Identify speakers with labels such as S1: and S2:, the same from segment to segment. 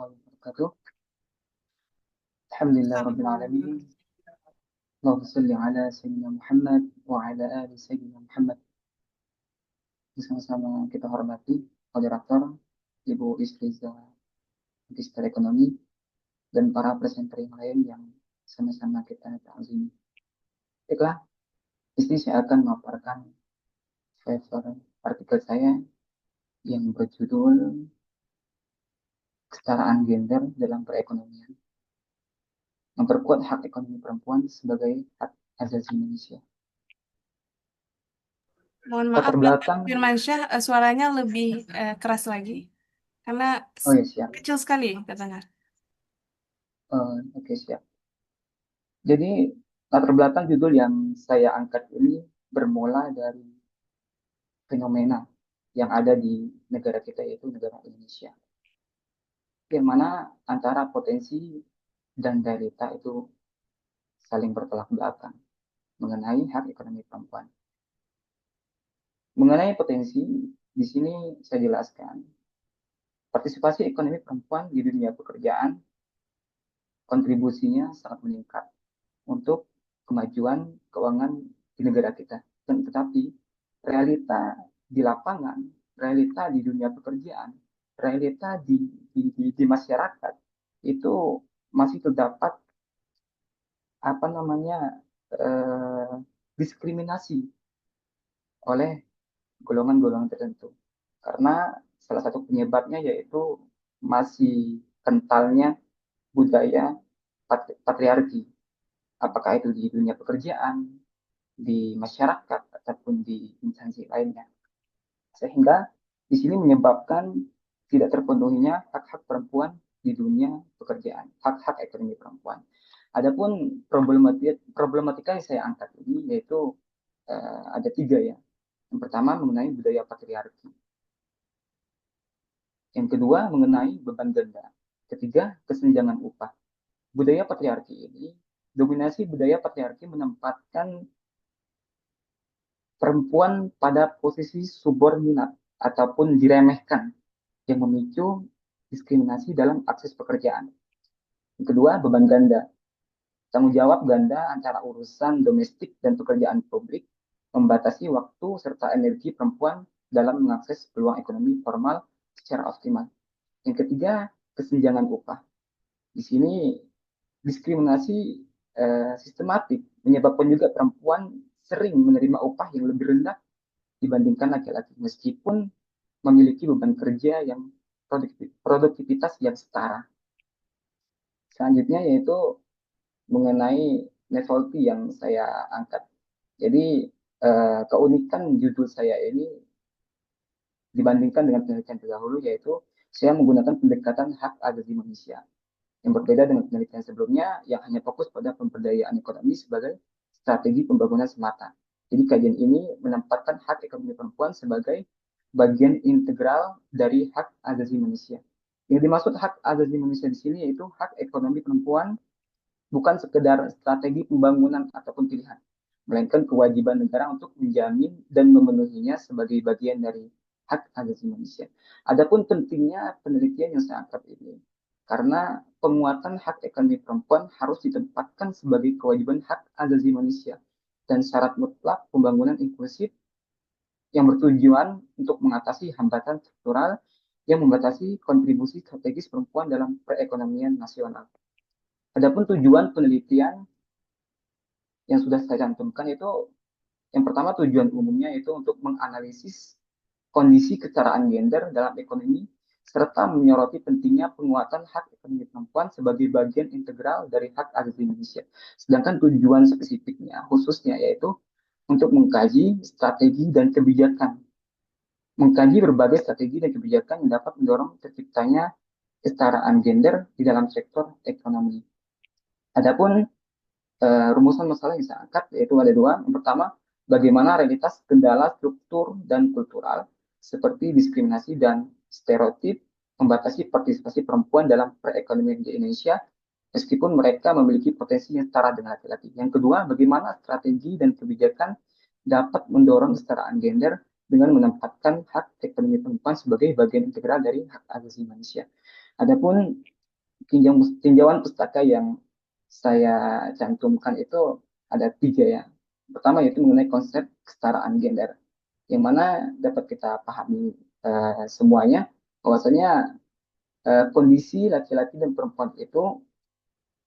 S1: warahmatullahi wabarakatuh. Alhamdulillah rabbil alamin. Allahumma shalli ala sayyidina Muhammad wa ala ali sayyidina Muhammad. Bersama-sama kita hormati moderator, Ibu Istriza, Magister Ekonomi, dan para presenter yang lain yang sama-sama kita ta'zimi. Baiklah, di sini saya akan memaparkan paper artikel saya yang berjudul Kesetaraan Gender dalam Perekonomian. Memperkuat hak ekonomi perempuan sebagai hak asasi manusia.
S2: Mohon maaf,
S1: Latar
S2: Bapak
S1: belakang,
S2: Firmansyah, suaranya lebih keras lagi karena
S1: oh ya siap.
S2: kecil sekali terdengar.
S1: Oke, siap. Jadi latar belakang judul yang saya angkat ini bermula dari fenomena yang ada di negara kita, yaitu negara Indonesia, yang mana antara potensi dan realita itu saling bertolak belakang mengenai hak ekonomi perempuan. Mengenai potensi, di sini saya jelaskan partisipasi ekonomi perempuan di dunia pekerjaan, kontribusinya sangat meningkat untuk kemajuan keuangan di negara kita. Dan tetapi realita di lapangan, realita di dunia pekerjaan, realita di masyarakat itu masih terdapat apa namanya eh, diskriminasi oleh golongan-golongan tertentu. Karena salah satu penyebabnya yaitu masih kentalnya budaya patriarki, apakah itu di dunia pekerjaan, di masyarakat, ataupun di instansi lainnya. Sehingga di sini menyebabkan tidak terpenuhinya hak-hak perempuan di dunia pekerjaan, hak-hak ekonomi perempuan. Adapun problematika yang saya angkat ini yaitu ada tiga ya. Yang pertama mengenai budaya patriarki. Yang kedua mengenai beban ganda. Ketiga, kesenjangan upah. Budaya patriarki ini, dominasi budaya patriarki menempatkan perempuan pada posisi subordinat ataupun diremehkan yang memicu diskriminasi dalam akses pekerjaan. Yang kedua, beban ganda. Tanggung jawab ganda antara urusan domestik dan pekerjaan publik membatasi waktu serta energi perempuan dalam mengakses peluang ekonomi formal secara optimal. Yang ketiga, kesenjangan upah. Di sini diskriminasi sistematik menyebabkan juga perempuan sering menerima upah yang lebih rendah dibandingkan laki-laki, meskipun memiliki beban kerja yang produktivitas yang setara. Selanjutnya yaitu mengenai novelty yang saya angkat. Jadi keunikan judul saya ini dibandingkan dengan penelitian terdahulu yaitu saya menggunakan pendekatan hak asasi manusia yang berbeda dengan penelitian sebelumnya yang hanya fokus pada pemberdayaan ekonomi sebagai strategi pembangunan semata. Jadi kajian ini menempatkan hak ekonomi perempuan sebagai bagian integral dari hak asasi manusia. Yang dimaksud hak asasi manusia di sini yaitu hak ekonomi perempuan bukan sekedar strategi pembangunan ataupun pilihan, melainkan kewajiban negara untuk menjamin dan memenuhinya sebagai bagian dari hak asasi manusia. Adapun pentingnya penelitian yang saya angkat ini, karena penguatan hak ekonomi perempuan harus ditempatkan sebagai kewajiban hak asasi manusia dan syarat mutlak pembangunan inklusif yang bertujuan untuk mengatasi hambatan struktural yang membatasi kontribusi strategis perempuan dalam perekonomian nasional. Adapun tujuan penelitian yang sudah saya cantumkan itu, yang pertama tujuan umumnya itu untuk menganalisis kondisi kesetaraan gender dalam ekonomi serta menyoroti pentingnya penguatan hak ekonomi perempuan sebagai bagian integral dari hak asasi manusia. Sedangkan tujuan spesifiknya khususnya yaitu untuk mengkaji strategi dan kebijakan, mengkaji berbagai strategi dan kebijakan yang dapat mendorong terciptanya kesetaraan gender di dalam sektor ekonomi. Adapun rumusan masalah yang saya angkat yaitu ada dua. Yang pertama, bagaimana realitas kendala struktur dan kultural seperti diskriminasi dan stereotip membatasi partisipasi perempuan dalam perekonomian di Indonesia meskipun mereka memiliki potensi yang setara dengan laki-laki. Yang kedua, bagaimana strategi dan kebijakan dapat mendorong kesetaraan gender dengan menempatkan hak ekonomi perempuan sebagai bagian integral dari hak asasi manusia. Adapun tinjauan pustaka yang saya cantumkan itu ada tiga ya. Pertama yaitu mengenai konsep kesetaraan gender, yang mana dapat kita pahami semuanya bahwasanya kondisi laki-laki dan perempuan itu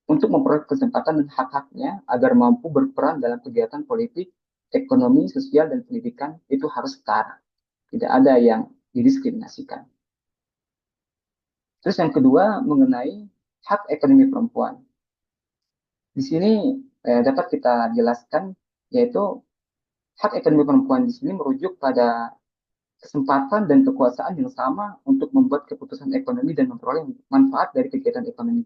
S1: untuk memperoleh kesempatan dan hak-haknya agar mampu berperan dalam kegiatan politik, ekonomi, sosial, dan pendidikan itu harus setara. Tidak ada yang didiskriminasikan. Terus yang kedua mengenai hak ekonomi perempuan. Di sini dapat kita jelaskan yaitu hak ekonomi perempuan di sini merujuk pada kesempatan dan kekuasaan yang sama untuk membuat keputusan ekonomi dan memperoleh manfaat dari kegiatan ekonomi.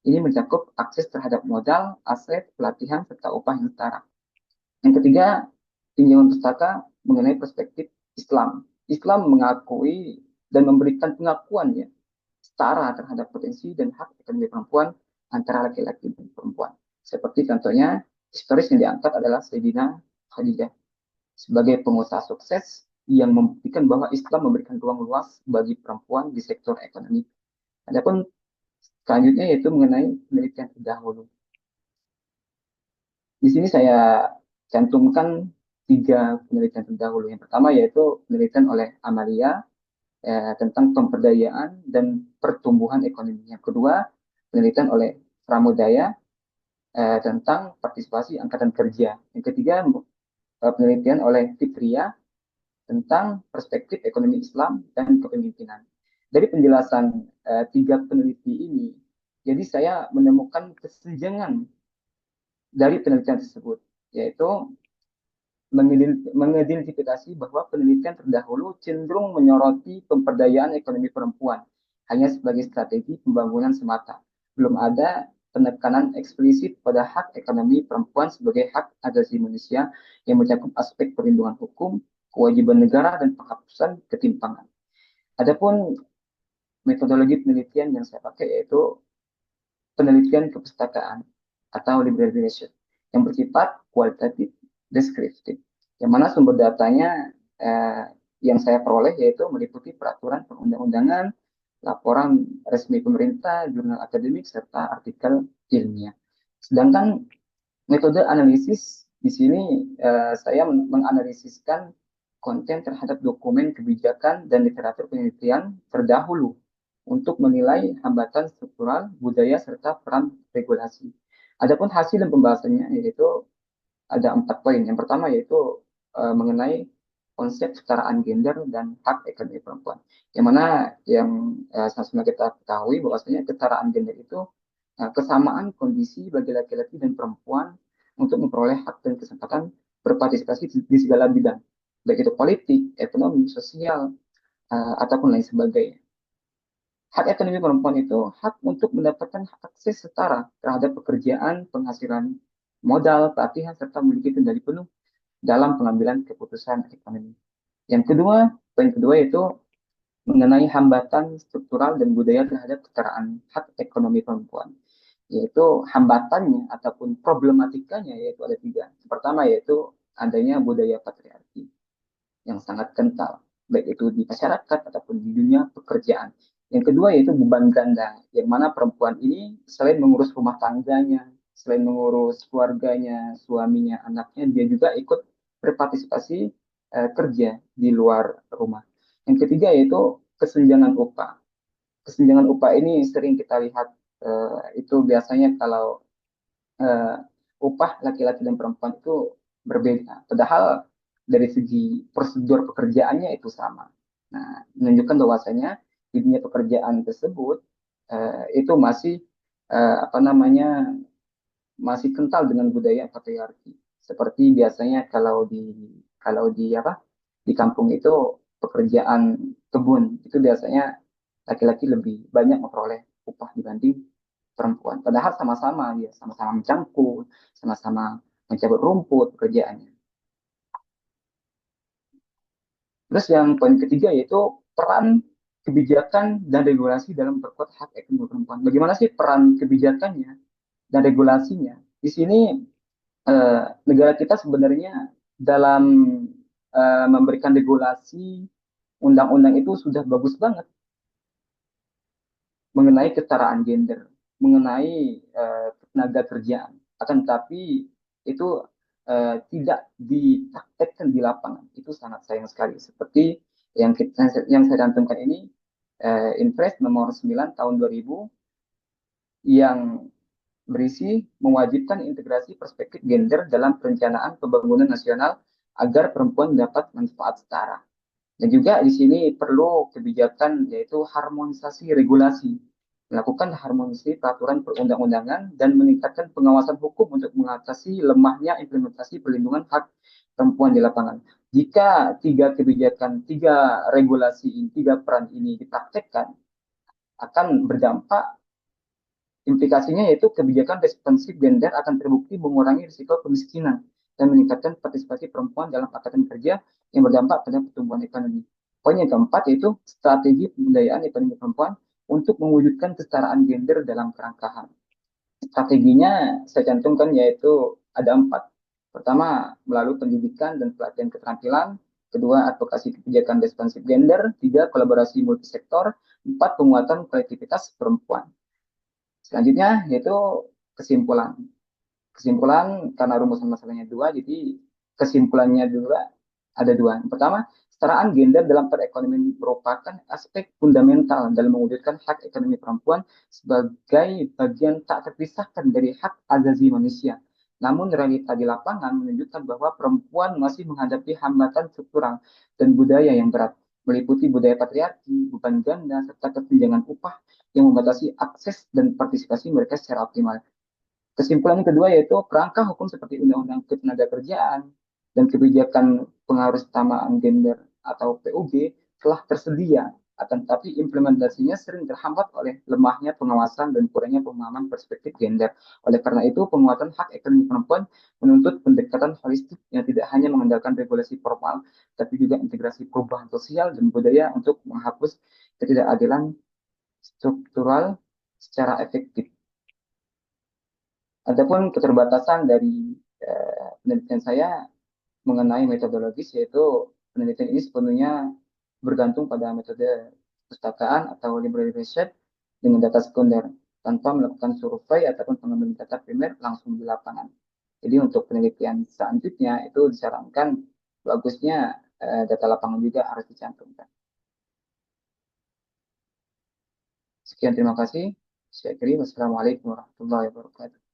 S1: Ini mencakup akses terhadap modal, aset, pelatihan, serta upah yang setara. Yang ketiga, tinjauan pustaka mengenai perspektif Islam. Islam mengakui dan memberikan pengakuannya setara terhadap potensi dan hak ekonomi perempuan antara laki-laki dan perempuan. Seperti contohnya, historis yang diangkat adalah Sayyidina Khadijah sebagai pengusaha sukses yang membuktikan bahwa Islam memberikan ruang luas bagi perempuan di sektor ekonomi. Adapun selanjutnya yaitu mengenai penelitian terdahulu. Di sini saya cantumkan tiga penelitian terdahulu. Yang pertama yaitu penelitian oleh Amalia tentang pemberdayaan dan pertumbuhan ekonomi. Yang kedua, penelitian oleh Pramudaya tentang partisipasi angkatan kerja. Yang ketiga, penelitian oleh Fitria tentang perspektif ekonomi Islam dan kepemimpinan. Dari penjelasan tiga peneliti ini, jadi saya menemukan kesenjangan dari penelitian tersebut, yaitu mengidentifikasi bahwa penelitian terdahulu cenderung menyoroti pemberdayaan ekonomi perempuan hanya sebagai strategi pembangunan semata. Belum ada penekanan eksplisit pada hak ekonomi perempuan sebagai hak asasi manusia yang mencakup aspek perlindungan hukum, kewajiban negara, dan penghapusan ketimpangan. Adapun metodologi penelitian yang saya pakai yaitu penelitian kepustakaan atau library research yang bersifat kualitatif deskriptif, yang mana sumber datanya yang saya peroleh yaitu meliputi peraturan perundang-undangan, laporan resmi pemerintah, jurnal akademik, serta artikel ilmiah. Sedangkan metode analisis di sini saya menganalisiskan konten terhadap dokumen kebijakan dan literatur penelitian terdahulu untuk menilai hambatan struktural, budaya, serta peran regulasi. Adapun hasil dan pembahasannya yaitu ada 4 poin. Yang pertama yaitu mengenai konsep kesetaraan gender dan hak ekonomi perempuan. Yang mana yang sama-sama kita ketahui bahwasanya kesetaraan gender itu kesamaan kondisi bagi laki-laki dan perempuan untuk memperoleh hak dan kesempatan berpartisipasi di segala bidang, baik itu politik, ekonomi, sosial, ataupun lain sebagainya. Hak ekonomi perempuan itu hak untuk mendapatkan akses setara terhadap pekerjaan, penghasilan modal, pelatihan, serta memiliki kendali penuh dalam pengambilan keputusan ekonomi. Yang kedua, poin kedua yaitu mengenai hambatan struktural dan budaya terhadap kesetaraan hak ekonomi perempuan. Yaitu hambatannya ataupun problematikanya yaitu ada tiga. Yang pertama yaitu adanya budaya patriarki yang sangat kental, baik itu di masyarakat ataupun di dunia pekerjaan. Yang kedua yaitu beban ganda, yang mana perempuan ini selain mengurus rumah tangganya, selain mengurus keluarganya, suaminya, anaknya, dia juga ikut berpartisipasi kerja di luar rumah. Yang ketiga yaitu kesenjangan upah. Kesenjangan upah ini sering kita lihat itu biasanya kalau uh, upah laki-laki dan perempuan itu berbeda. Padahal dari segi prosedur pekerjaannya itu sama. Nah, menunjukkan bahwasanya di dunia pekerjaan tersebut itu masih apa namanya masih kental dengan budaya patriarki. Seperti biasanya kalau di apa di kampung itu pekerjaan kebun itu biasanya laki-laki lebih banyak memperoleh upah dibanding perempuan. Padahal sama-sama ya, sama-sama mencangkul, sama-sama mencabut rumput pekerjaannya. Terus yang poin ketiga yaitu peran kebijakan dan regulasi dalam memperkuat hak ekonomi perempuan. Bagaimana sih peran kebijakannya dan regulasinya? Di sini negara kita sebenarnya dalam memberikan regulasi undang-undang itu sudah bagus banget mengenai kesetaraan gender. mengenai tenaga kerjaan. Akan tetapi itu tidak dipraktekkan di lapangan. Itu sangat sayang sekali. Seperti yang saya cantumkan ini, Inpres nomor 9 tahun 2000 yang berisi mewajibkan integrasi perspektif gender dalam perencanaan pembangunan nasional agar perempuan dapat manfaat setara. Dan juga di sini perlu kebijakan yaitu harmonisasi regulasi, melakukan harmonisasi peraturan perundang-undangan dan meningkatkan pengawasan hukum untuk mengatasi lemahnya implementasi perlindungan hak perempuan di lapangan. Jika tiga kebijakan, tiga regulasi, tiga peran ini dipraktekkan, akan berdampak. Implikasinya yaitu kebijakan responsif gender akan terbukti mengurangi risiko kemiskinan dan meningkatkan partisipasi perempuan dalam angkatan kerja yang berdampak pada pertumbuhan ekonomi. Poin yang keempat yaitu strategi pemberdayaan ekonomi perempuan untuk mewujudkan kesetaraan gender dalam kerangka. Strateginya saya cantumkan yaitu ada empat. Pertama, melalui pendidikan dan pelatihan keterampilan. Kedua, advokasi kebijakan responsif gender. Tiga, kolaborasi multisektor. Empat, penguatan kolektivitas perempuan. Selanjutnya yaitu kesimpulan. Kesimpulan karena rumusan masalahnya dua, jadi kesimpulannya juga ada dua. Yang pertama, kesetaraan gender dalam perekonomian merupakan aspek fundamental dalam mewujudkan hak ekonomi perempuan sebagai bagian tak terpisahkan dari hak asasi manusia. Namun realita di lapangan menunjukkan bahwa perempuan masih menghadapi hambatan struktural dan budaya yang berat, meliputi budaya patriarki, beban ganda, serta kesenjangan upah yang membatasi akses dan partisipasi mereka secara optimal. Kesimpulan yang kedua yaitu kerangka hukum seperti Undang-Undang Ketenagakerjaan dan kebijakan pengaruh utamaan gender atau PUG telah tersedia, akan tetapi implementasinya sering terhambat oleh lemahnya pengawasan dan kurangnya pemahaman perspektif gender. Oleh karena itu, penguatan hak ekonomi perempuan menuntut pendekatan holistik yang tidak hanya mengandalkan regulasi formal, tapi juga integrasi perubahan sosial dan budaya untuk menghapus ketidakadilan struktural secara efektif. Adapun keterbatasan dari penelitian saya mengenai metodologis, yaitu penelitian ini sepenuhnya bergantung pada metode pustakaan atau library research dengan data sekunder tanpa melakukan survei ataupun pengambilan data primer langsung di lapangan. Jadi untuk penelitian selanjutnya itu disarankan bagusnya data lapangan juga harus dicantumkan. Sekian, terima kasih. Saya kira wassalamualaikum warahmatullahi wabarakatuh.